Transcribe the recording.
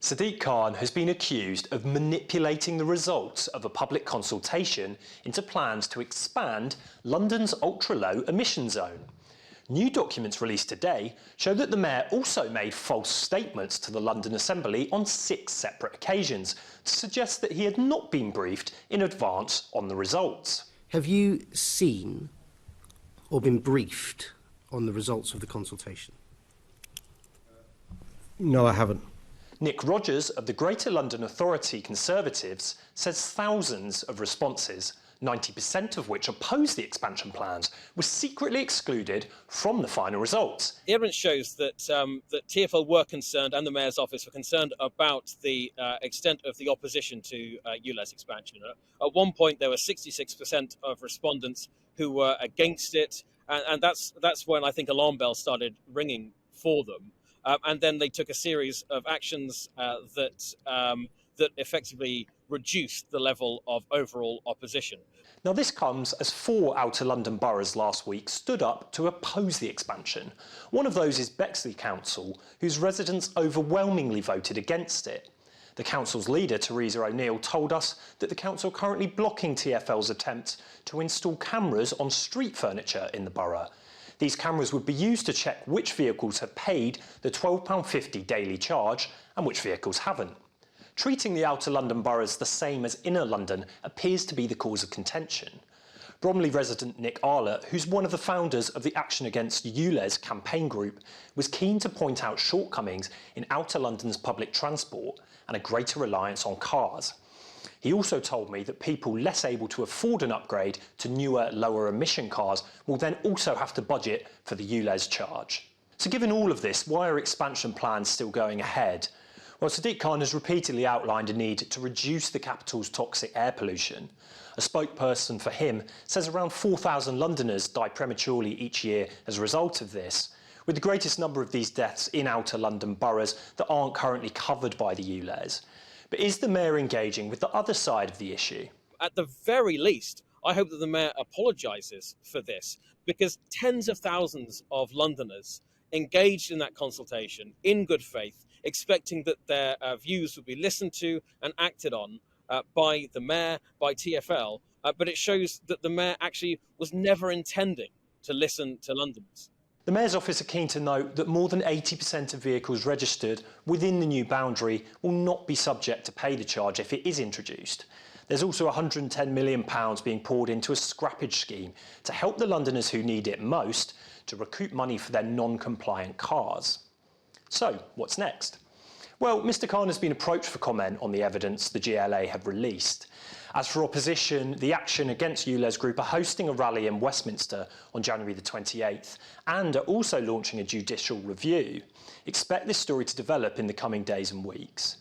Sadiq Khan has been accused of manipulating the results of a public consultation into plans to expand London's ultra-low emission zone. New documents released today show that the mayor also made false statements to the London Assembly on 6 separate occasions to suggest that he had not been briefed in advance on the results. Have you seen or been briefed on the results of the consultation? No, I haven't. Nick Rogers of the Greater London Authority Conservatives says thousands of responses, 90% of which oppose the expansion plans, were secretly excluded from the final results. The evidence shows that that TfL were concerned, and the Mayor's office were concerned about the extent of the opposition to ULEZ expansion. At one point, there were 66% of respondents who were against it, and that's when I think alarm bells started ringing for them. And then they took a series of actions that effectively reduced the level of overall opposition. Now this comes as 4 outer London boroughs last week stood up to oppose the expansion. One of those is Bexley Council, whose residents overwhelmingly voted against it. The council's leader, Teresa O'Neill, told us that the council are currently blocking TfL's attempts to install cameras on street furniture in the borough. These cameras would be used to check which vehicles have paid the £12.50 daily charge and which vehicles haven't. Treating the outer London boroughs the same as inner London appears to be the cause of contention. Bromley resident Nick Arlott, who's one of the founders of the Action Against ULEZ campaign group, was keen to point out shortcomings in outer London's public transport and a greater reliance on cars. He also told me that people less able to afford an upgrade to newer, lower emission cars will then also have to budget for the ULEZ charge. So given all of this, why are expansion plans still going ahead? Well, Sadiq Khan has repeatedly outlined a need to reduce the capital's toxic air pollution. A spokesperson for him says around 4,000 Londoners die prematurely each year as a result of this, with the greatest number of these deaths in outer London boroughs that aren't currently covered by the ULEZ. But is the Mayor engaging with the other side of the issue? At the very least, I hope that the Mayor apologises for this, because tens of thousands of Londoners engaged in that consultation in good faith, expecting that their views would be listened to and acted on by the Mayor, by TfL, but it shows that the Mayor actually was never intending to listen to Londoners. The Mayor's office are keen to note that more than 80% of vehicles registered within the new boundary will not be subject to pay the charge if it is introduced. There's also £110 million being poured into a scrappage scheme to help the Londoners who need it most to recoup money for their non-compliant cars. So, what's next? Well, Mr Khan has been approached for comment on the evidence the GLA have released. As for opposition, the Action Against ULEZ group are hosting a rally in Westminster on January the 28th and are also launching a judicial review. Expect this story to develop in the coming days and weeks.